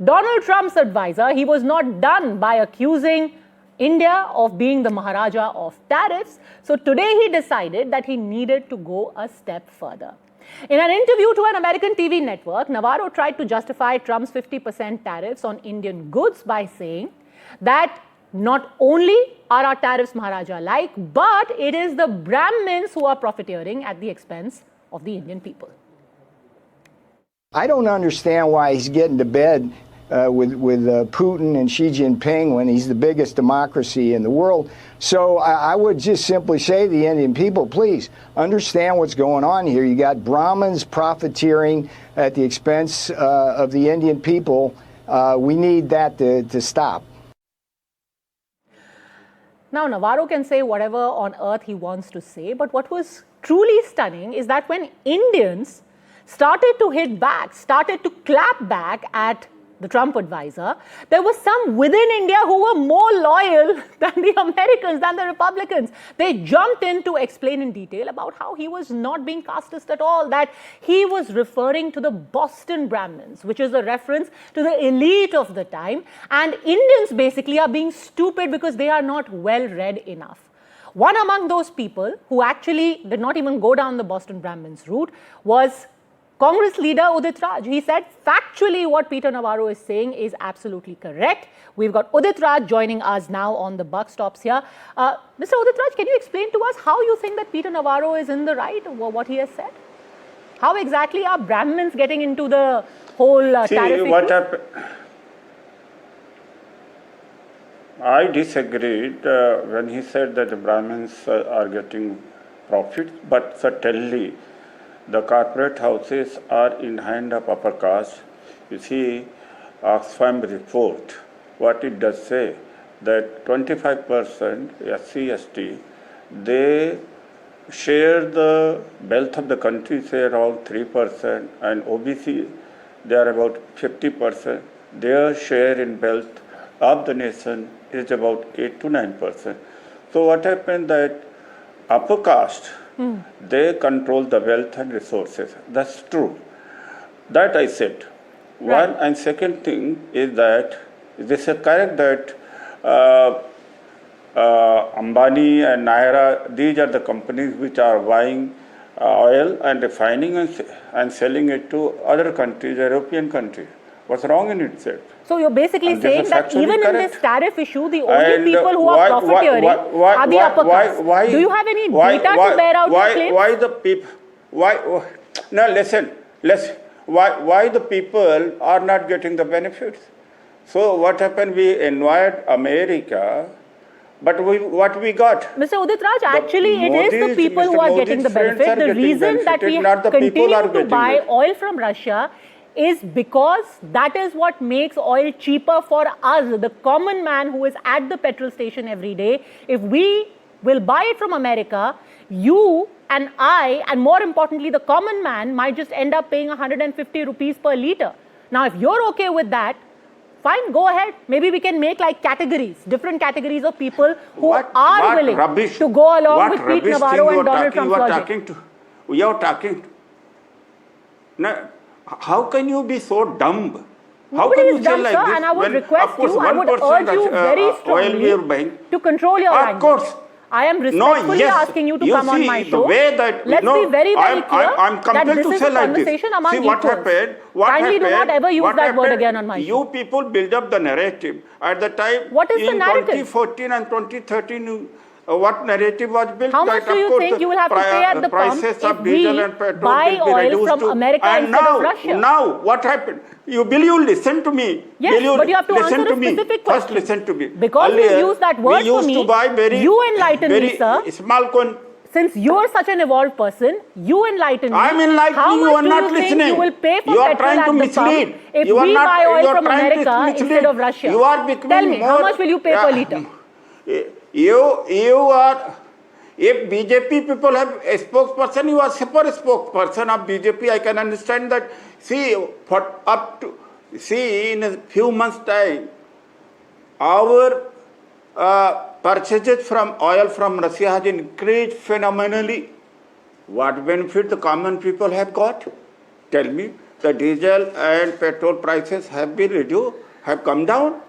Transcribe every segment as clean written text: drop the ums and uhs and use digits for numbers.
Donald Trump's advisor, he was not done by accusing India of being the Maharaja of tariffs. So today he decided that he needed to go a step further. In an interview to an American TV network, Navarro tried to justify Trump's 50% tariffs on Indian goods by saying that not only are our tariffs Maharaja-like, but it is the Brahmins who are profiteering at the expense of the Indian people. I don't understand why he's getting to bed with Putin and Xi Jinping when he's the biggest democracy in the world. So I would just simply say to the Indian people, please understand what's going on here. You got Brahmins profiteering at the expense of the Indian people. We need that to stop. Now, Navarro can say whatever on earth he wants to say, but what was truly stunning is that when Indians started to hit back, started to clap back at the Trump advisor, there were some within India who were more loyal than the Americans, than the Republicans. They jumped in to explain in detail about how he was not being casteist at all, that he was referring to the Boston Brahmins, which is a reference to the elite of the time. And Indians basically are being stupid because they are not well read enough. One among those people who actually did not even go down the Boston Brahmins route was Congress leader Udit Raj. He said factually what Peter Navarro is saying is absolutely correct. We've got Udit Raj joining us now on the buck stops here. Mr. Udit Raj, can you explain to us how you think that Peter Navarro is in the right of what he has said? How exactly are Brahmins getting into the whole tariff issue? I disagreed when he said that the Brahmins are getting profits, but certainly the corporate houses are in hand of upper caste. You see, Oxfam report, what it does say, that 25% SC/ST, they share the wealth of the country, say around 3%, and OBC, they are about 50%. Their share in wealth of the nation is about 8 to 9%. So what happened that upper caste, they control the wealth and resources. That's true. That I said. Right. One and second thing is that this is correct that Ambani and Naira, these are the companies which are buying oil and refining and selling it to other countries, European countries. What's wrong in itself? So you're basically saying that even in this tariff issue, the only And people who are profiteering are the upper caste. Do you have any data to bear out your claims? Why the people? Now listen. Why the people are not getting the benefits? So what happened? We envied America, but what we got? Mr. Udit Raj, actually it is the people who are getting the benefit. The reason that we continue to buy oil from Russia is because that is what makes oil cheaper for us, the common man who is at the petrol station every day. If we will buy it from America, you and I, and more importantly, the common man might just end up paying 150 rupees per litre. Now, if you're okay with that, fine, go ahead. Maybe we can make like categories, different categories of people who are willing to go along with Pete Navarro and Donald Trump's logic. We are talking to. Now, how can you be so dumb? How Nobody can you is dumb, say sir, like this? and I would when, request you, I would urge you very strongly to control your language. Of course. I am respectfully asking you to come on my show. Let's be very, very clear I'm that this is a like conversation among See equals. Kindly do not ever use that word again on my show. You people build up the narrative. At the time, what is the narrative? 2014 and 2013, what narrative was built? How much do you think you will have to pay at the pump if we buy oil from America instead of Russia? Now, what happened? You listen to me. Yes, but you have to answer a specific question. First, listen to me. Because earlier, you use that word for me, you enlighten me, sir. Small coin. Since you are such an evolved person, you enlighten me. I'm enlightening How you. much You are not do you listening. think you will pay for you are petrol trying at to the mislead. pump if you we buy oil from America mislead. instead of Russia? You are becoming Tell me, more, how much will you pay per litre? You are. If BJP people have a spokesperson, you are super spokesperson of BJP. I can understand that. See, in a few months' time, our purchases from oil from Russia has increased phenomenally. What benefit the common people have got? Tell me. the diesel and petrol prices have been reduced, have come down.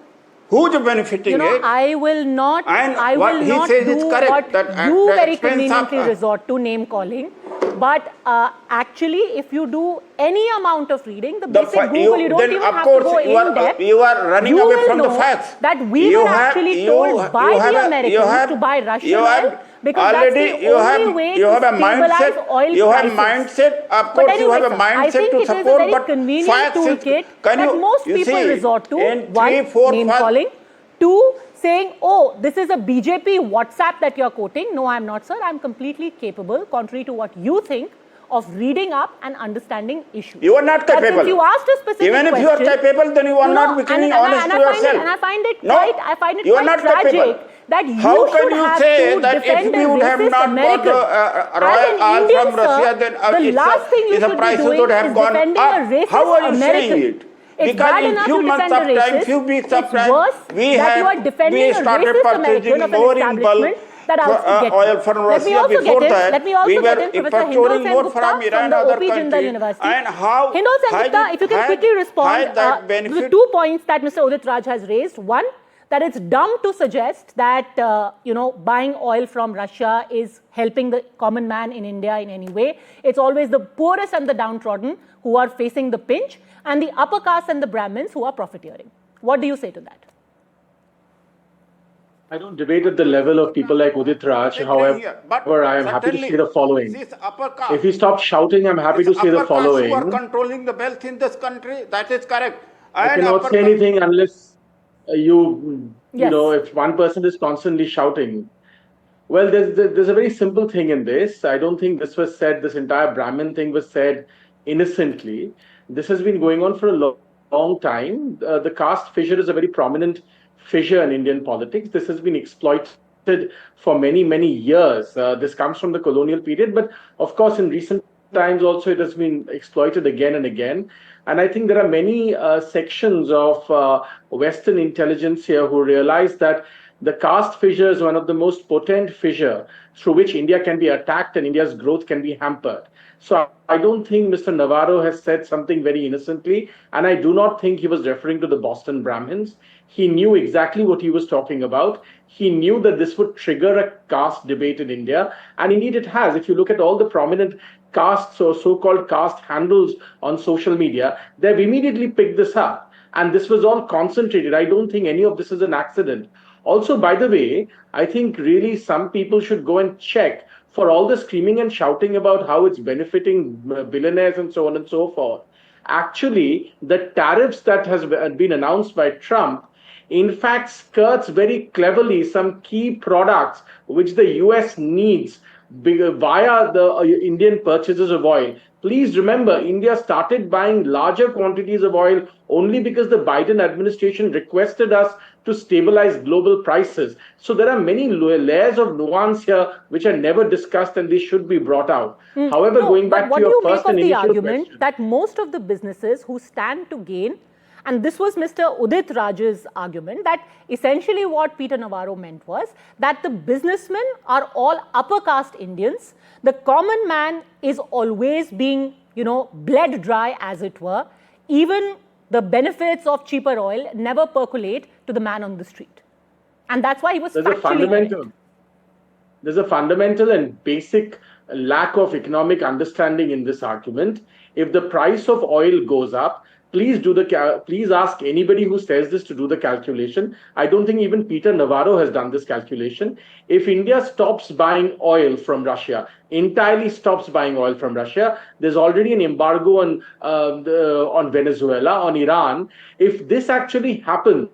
Who's benefiting it? I will not. And I what will he not says do is correct, what that you at the very expense conveniently of, resort to, name calling. But actually, if you do any amount of reading, the basic Google, you don't then even of have course to go in depth. you are running You away will from the know facts. that we were actually told by the Americans to buy Russian oil because that's the only way to stabilize oil you have prices. mindset, of But course anyway, you have a sir, mindset I think to it is a support, very but convenient facts toolkit is, that most people resort to. One, name calling. Two, saying, oh, this is a BJP WhatsApp that you're quoting. No, I'm not, sir. I'm completely capable, contrary to what you think, of reading up and understanding issues. You are not capable. Since you asked a specific Even if you are capable, then you are not becoming honest to yourself. And I find it no, quite you are not tragic capable. that you How should can you have say to that if defend a we would have racist not American. got As royal an oil Indian, from Russia, sir, then the last thing you the should be prices doing would have is gone defending up. a racist How are you American. saying it? It's Because bad in enough few to months defend of a time, racist. few weeks of It's time, worse that you are defending a started racist American purchasing of an more in bulk establishment that outs to oil from Let me Russia. also Before get in. that, Let me also we get were in Professor procuring Hindol more Sen from Gupta Iran from the and other OP Jindal countries. University. And how Hindol Sen Gupta, if you can quickly respond, that the benefit. 2 points that Mr. Udit Raj has raised. One, that it's dumb to suggest that buying oil from Russia is helping the common man in India in any way. It's always the poorest and the downtrodden who are facing the pinch, and the upper caste and the Brahmins who are profiteering. What do you say to that? I don't debate at the level of people like Udit Raj. However, I am happy to say the following. If he stops shouting, I'm happy to say the following. Who are controlling the wealth in this country, that is correct. I cannot say anything unless if one person is constantly shouting. Well, there's a very simple thing in this. I don't think this was said, this entire Brahmin thing was said innocently. This has been going on for a long time. The caste fissure is a very prominent fissure in Indian politics. This has been exploited for many, many years. This comes from the colonial period, but of course, in recent times also it has been exploited again and again. And I think there are many sections of Western intelligence here who realize that the caste fissure is one of the most potent fissure through which India can be attacked and India's growth can be hampered. So I don't think Mr. Navarro has said something very innocently, and I do not think he was referring to the Boston Brahmins. He knew exactly what he was talking about. He knew that this would trigger a caste debate in India, and indeed it has. If you look at all the prominent castes or so-called caste handles on social media, they've immediately picked this up. And this was all concentrated. I don't think any of this is an accident. Also, by the way, I think really some people should go and check for all the screaming and shouting about how it's benefiting billionaires and so on and so forth. Actually, the tariffs that has been announced by Trump, in fact, skirts very cleverly some key products which the US needs via the Indian purchases of oil. Please remember, India started buying larger quantities of oil only because the Biden administration requested us to stabilize global prices. So there are many layers of nuance here which are never discussed and they should be brought out. However, going back to your first and initial question. What do you make of the argument that most of the businesses who stand to gain, and this was Mr. Udit Raj's argument, that essentially what Peter Navarro meant was that the businessmen are all upper caste Indians. The common man is always being, bled dry, as it were. Even the benefits of cheaper oil never percolate to the man on the street. And that's why he was There's a fundamental and basic lack of economic understanding in this argument. If the price of oil goes up, please ask anybody who says this to do the calculation. I don't think even Peter Navarro has done this calculation. If India stops buying oil from Russia, entirely stops buying oil from Russia, there's already an embargo on Venezuela, on Iran. If this actually happens,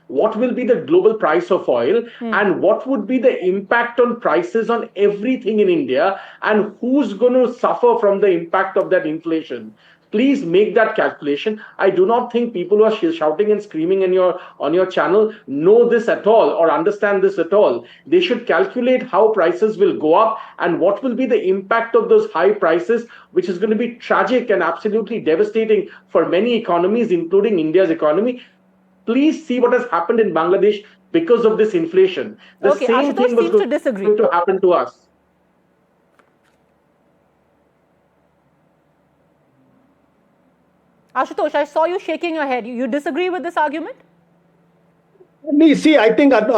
what will be the global price of oil and what would be the impact on prices on everything in India, and who's going to suffer from the impact of that inflation? Please make that calculation. I do not think people who are shouting and screaming on your channel know this at all or understand this at all. They should calculate how prices will go up and what will be the impact of those high prices, which is going to be tragic and absolutely devastating for many economies, including India's economy. Please see what has happened in Bangladesh because of this inflation. The same thing was going to happen to us. Ashutosh, I saw you shaking your head. You disagree with this argument? See, I think I'm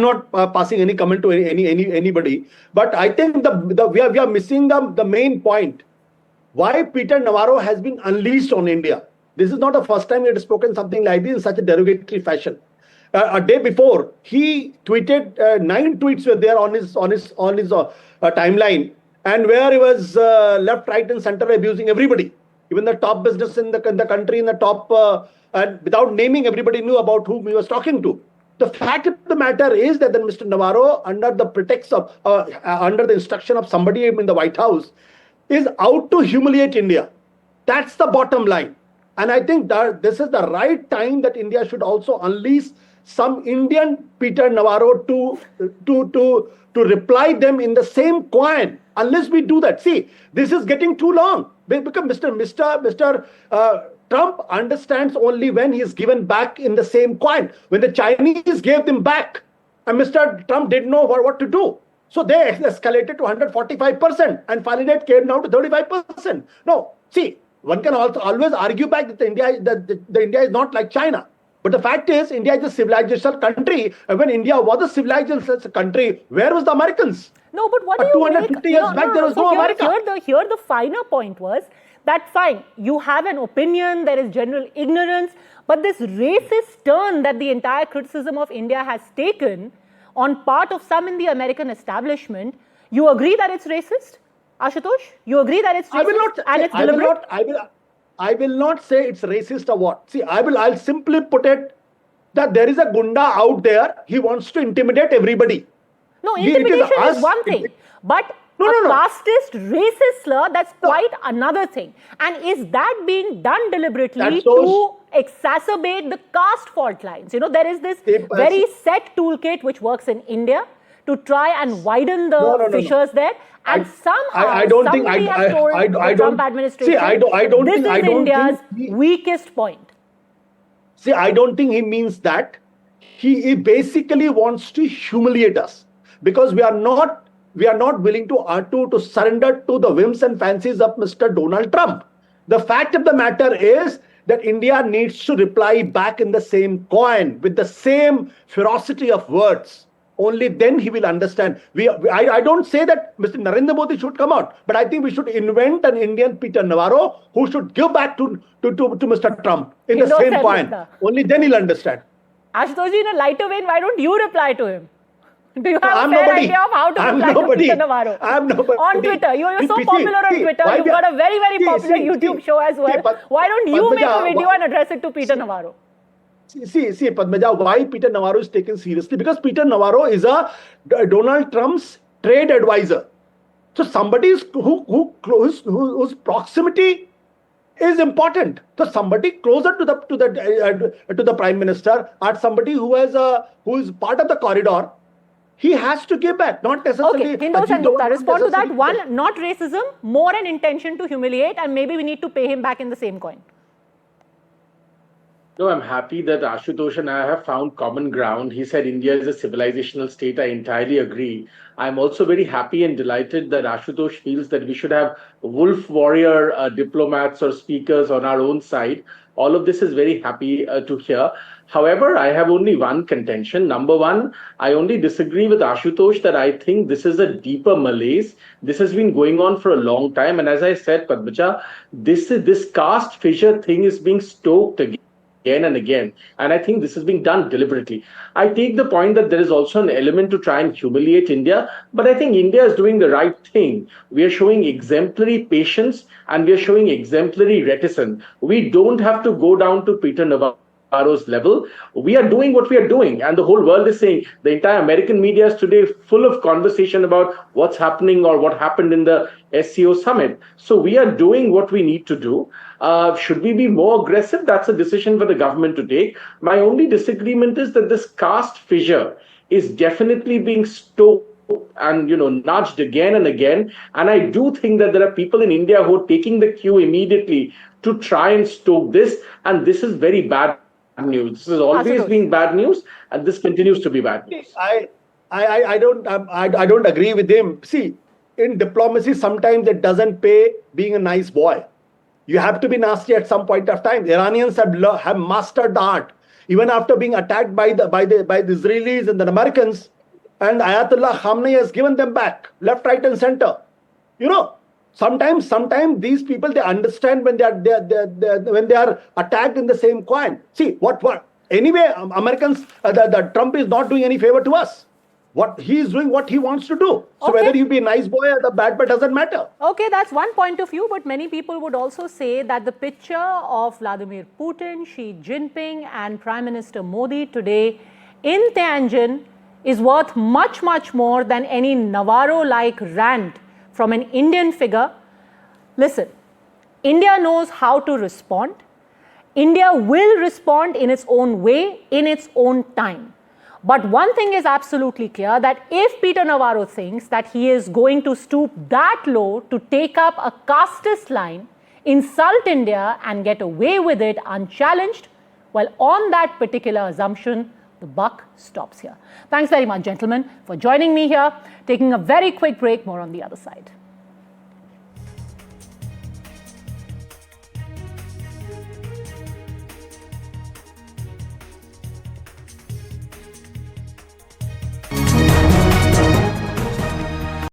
not passing any comment to anybody, but I think we are missing the main point. Why Peter Navarro has been unleashed on India. This is not the first time he had spoken something like this in such a derogatory fashion. A day before, he tweeted 9 tweets were there on his timeline, and where he was left, right, and center abusing everybody, even the top business in the country, in the top, and without naming, everybody knew about whom he was talking to. The fact of the matter is that then Mr. Navarro, under the pretext of, under the instruction of somebody in the White House, is out to humiliate India. That's the bottom line. And I think that this is the right time that India should also unleash some Indian Peter Navarro to reply them in the same coin. Unless we do that, see, this is getting too long. Because Mr. Trump understands only when he is given back in the same coin. When the Chinese gave them back, and Mr. Trump didn't know what to do. So they escalated to 145%, and finally it came down to 35%. No, see, one can also always argue back that India is not like China. But the fact is, India is a civilizational country. And when India was a civilizational country, where was the Americans? No, but what do you 250 years back, there was no America. Here the finer point was that fine, you have an opinion, there is general ignorance, but this racist turn that the entire criticism of India has taken on part of some in the American establishment, you agree that it's racist? Ashutosh, you agree that it's racist and it's deliberate? I will not say it's racist or what. See, I'll simply put it that there is a gunda out there. He wants to intimidate everybody. No, intimidation is one thing, but casteist, racist slur, that's quite another thing. And is that being done deliberately to exacerbate the caste fault lines? You know, there is this very set toolkit which works in India to try and widen the fissures there. And somehow somebody has told the Trump administration, this is India's weakest point. See, I don't think he means that. He basically wants to humiliate us because we are not willing to surrender to the whims and fancies of Mr. Donald Trump. The fact of the matter is that India needs to reply back in the same coin with the same ferocity of words. Only then he will understand. I don't say that Mr. Narendra Modi should come out, but I think we should invent an Indian Peter Navarro who should give back to Mr. Trump in the same coin. Only then he'll understand. Ashutosh, in a lighter vein, why don't you reply to him? Do you have a fair idea of how to reply to Peter Navarro? I'm nobody. On Twitter. You're so popular on Twitter. You've got a very, very popular YouTube show as well. Why don't you make a video and address it to Peter Navarro? See, Padmaja, why Peter Navarro is taken seriously? Because Peter Navarro is a Donald Trump's trade advisor. So somebody whose proximity is important. So somebody closer to the Prime Minister, or somebody who is part of the corridor, he has to give back, not necessarily. Okay, Hindos and Gupta, respond to that. One, not racism, more an intention to humiliate, and maybe we need to pay him back in the same coin. No, I'm happy that Ashutosh and I have found common ground. He said India is a civilizational state. I entirely agree. I'm also very happy and delighted that Ashutosh feels that we should have wolf warrior diplomats or speakers on our own side. All of this is very happy to hear. However, I have only one contention. Number one, I only disagree with Ashutosh that I think this is a deeper malaise. This has been going on for a long time. And as I said, Padmaja, this caste fissure thing is being stoked again and again. And I think this is being done deliberately. I take the point that there is also an element to try and humiliate India, but I think India is doing the right thing. We are showing exemplary patience and we are showing exemplary reticence. We don't have to go down to Peter Navarro's level. We are doing what we are doing, and the whole world is saying. The entire American media is today full of conversation about what's happening or what happened in the SCO summit. So we are doing what we need to do. Should we be more aggressive? That's a decision for the government to take. My only disagreement is that this caste fissure is definitely being stoked and nudged again and again. And I do think that there are people in India who are taking the cue immediately to try and stoke this. And this is very bad news. This has always been bad news, and this continues to be bad news. I don't agree with him. See, in diplomacy, sometimes it doesn't pay being a nice boy. You have to be nasty at some point of time. The Iranians have mastered the art. Even after being attacked by the Israelis and the Americans, and Ayatollah Khamenei has given them back, left, right, and center. You know, sometimes these people, they understand when they are attacked in the same coin. See what anyway, Americans, the Trump is not doing any favor to us. What he is doing, what he wants to do. So Okay. whether you be a nice boy or the bad boy doesn't matter. Okay, that's one point of view, but many people would also say that the picture of Vladimir Putin, Xi Jinping and Prime Minister Modi today in Tianjin is worth much, much more than any Navarro-like rant from an Indian figure. Listen, India knows how to respond. India will respond in its own way, in its own time. But one thing is absolutely clear, that if Peter Navarro thinks that he is going to stoop that low to take up a casteist line, insult India and get away with it unchallenged, well, on that particular assumption, the buck stops here. Thanks very much, gentlemen, for joining me here. Taking a very quick break, more on the other side.